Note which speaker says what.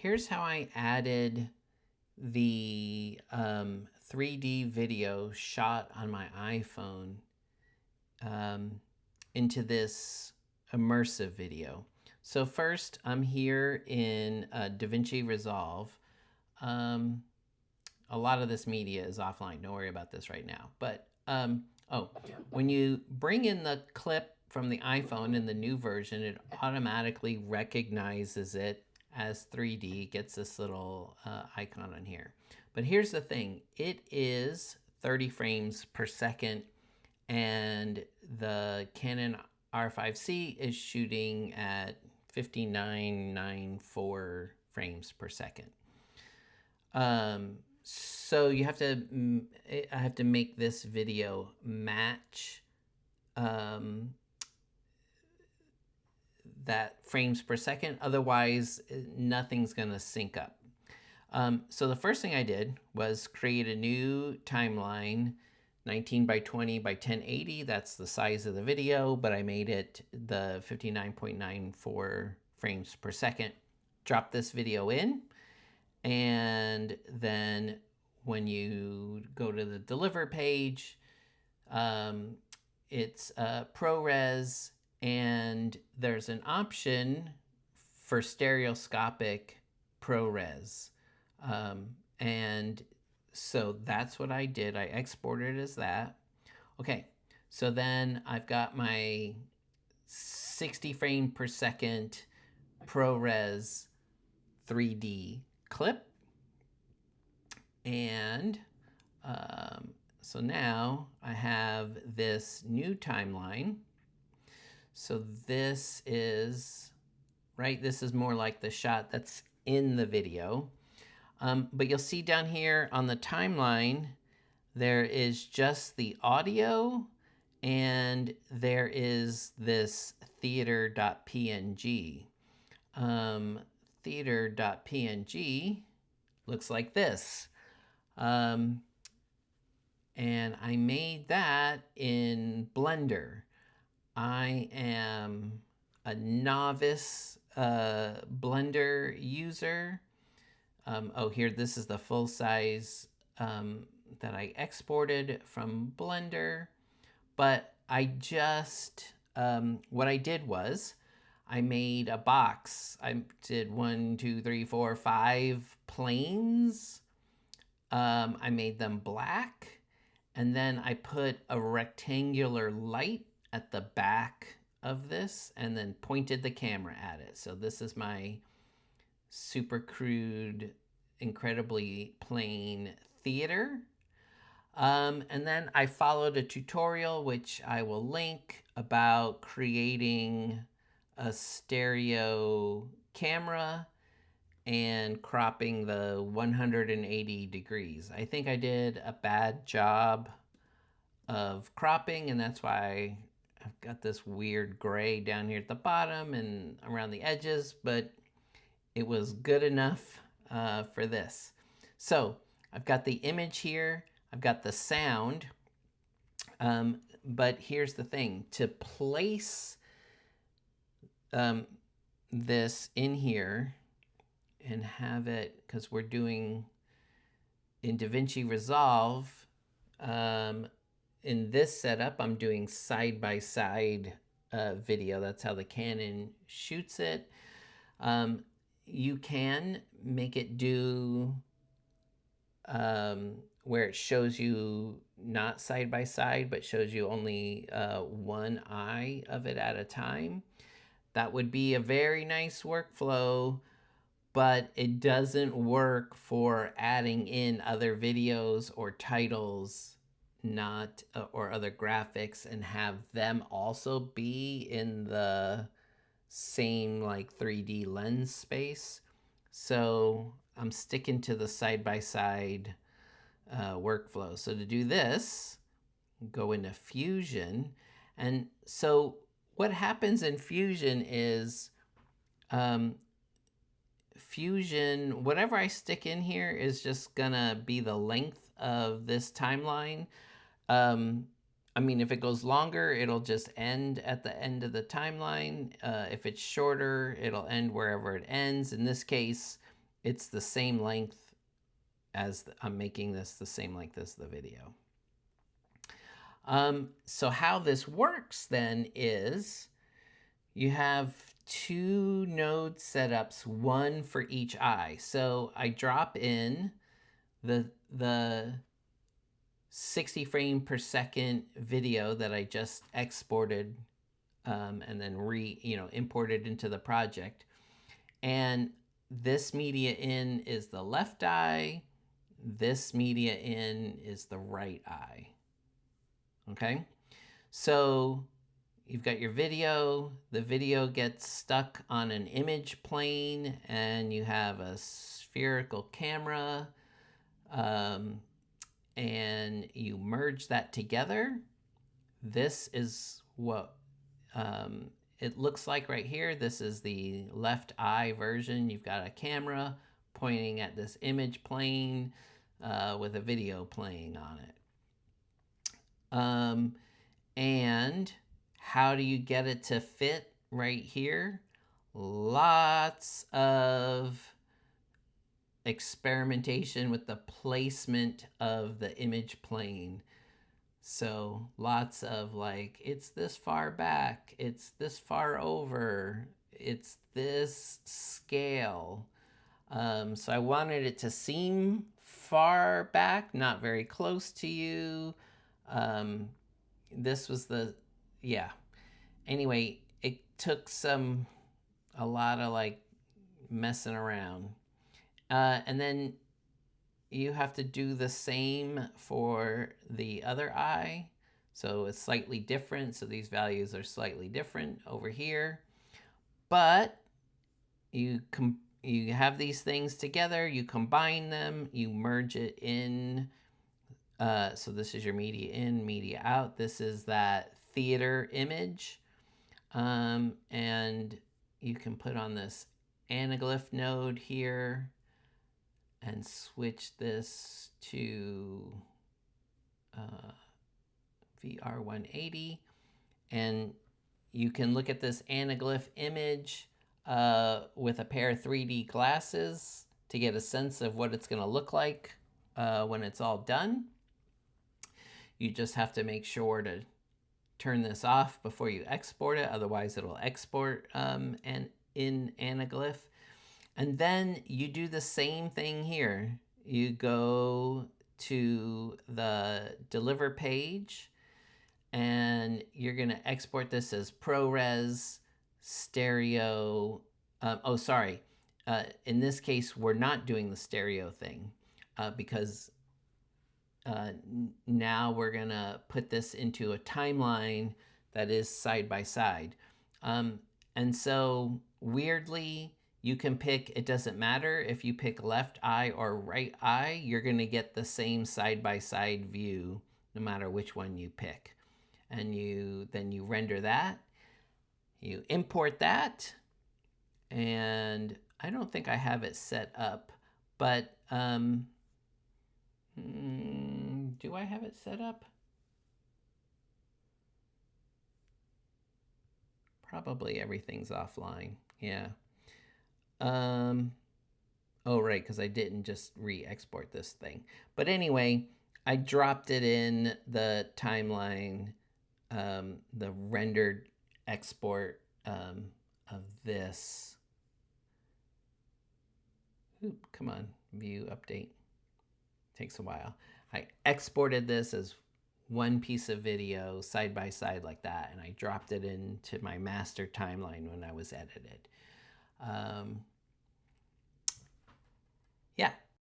Speaker 1: here's how I added the 3D video shot on my iPhone into this immersive video. So first, I'm here in DaVinci Resolve. A lot of this media is offline. Don't worry about this right now. But when you bring in the clip from the iPhone in the new version, it automatically recognizes it as 3D, gets this little icon on here. But here's the thing, it is 30 frames per second, and the Canon R5C is shooting at 5994 frames per second. So you have to, I have to make this video match that frames per second. Otherwise, nothing's gonna sync up. So the first thing I did was create a new timeline, 19 by 20 by 1080. That's the size of the video, but I made it the 59.94 frames per second. Drop this video in, and then when you go to the deliver page, it's ProRes, and there's an option for stereoscopic ProRes. And so that's what I did. I exported it as that. Okay, so then I've got my 60 frame per second ProRes 3D clip. And so now I have this new timeline. So this is, right, this is more like the shot that's in the video. But you'll see down here on the timeline, there is just the audio, and there is this theater.png. Theater.png looks like this. And I made that in Blender. I am a novice Blender user. Here, this is the full size that I exported from Blender. But I just, what I did was, I made a box. I did 1, 2, 3, 4, 5 planes. I made them black, and then I put a rectangular light at the back of this and then pointed the camera at it. So this is my super crude, incredibly plain theater. And then I followed a tutorial, which I will link, about creating a stereo camera and cropping the 180 degrees. I think I did a bad job of cropping, and that's why I've got this weird gray down here at the bottom and around the edges, but it was good enough for this. So I've got the image here, I've got the sound, but here's the thing. To place this in here and have it, because we're doing in DaVinci Resolve, in this setup, I'm doing side-by-side video. That's how the Canon shoots it. You can make it do where it shows you not side-by-side, but shows you only one eye of it at a time. That would be a very nice workflow, but it doesn't work for adding in other videos or titles, not or other graphics, and have them also be in the same like 3D lens space. So I'm sticking to the side-by-side workflow. So to do this, go into Fusion. And so what happens in Fusion is Fusion, whatever I stick in here is just gonna be the length of this timeline. I mean, if it goes longer, it'll just end at the end of the timeline. If it's shorter, it'll end wherever it ends. In this case, it's the same length as I'm making this the same length as the video. So how this works then is you have two node setups, one for each eye. So I drop in the 60 frame per second video that I just exported and then imported into the project. And this media in is the left eye. This media in is the right eye. Okay, so you've got your video. The video gets stuck on an image plane, and you have a spherical camera, and you merge that together. This is what it looks like right here. This is the left eye version. You've got a camera pointing at this image plane with a video playing on it. And how do you get it to fit right here? Lots of experimentation with the placement of the image plane. So lots of like, it's this far back, it's this far over, it's this scale. So I wanted it to seem far back, not very close to you. This was yeah. Anyway, it took a lot of like messing around. And then you have to do the same for the other eye. So it's slightly different. So these values are slightly different over here. But you have these things together, you combine them, you merge it in. So this is your media in, media out. This is that theater image. And you can put on this anaglyph node here and switch this to VR180. And you can look at this anaglyph image with a pair of 3D glasses to get a sense of what it's going to look like when it's all done. You just have to make sure to turn this off before you export it, otherwise it'll export in anaglyph. And then you do the same thing here. You go to the deliver page and you're going to export this as ProRes stereo. In this case, we're not doing the stereo thing because now we're going to put this into a timeline that is side by side. And so weirdly, you can pick, it doesn't matter if you pick left eye or right eye, you're going to get the same side by side view no matter which one you pick. And then you render that, you import that, and I don't think I have it set up, but do I have it set up? Probably everything's offline. Yeah. Oh, right, because I didn't just re-export this thing. But anyway, I dropped it in the timeline, the rendered export of this. Oop, come on, view update. Takes a while. I exported this as one piece of video side by side like that, and I dropped it into my master timeline when I was edited. Yeah,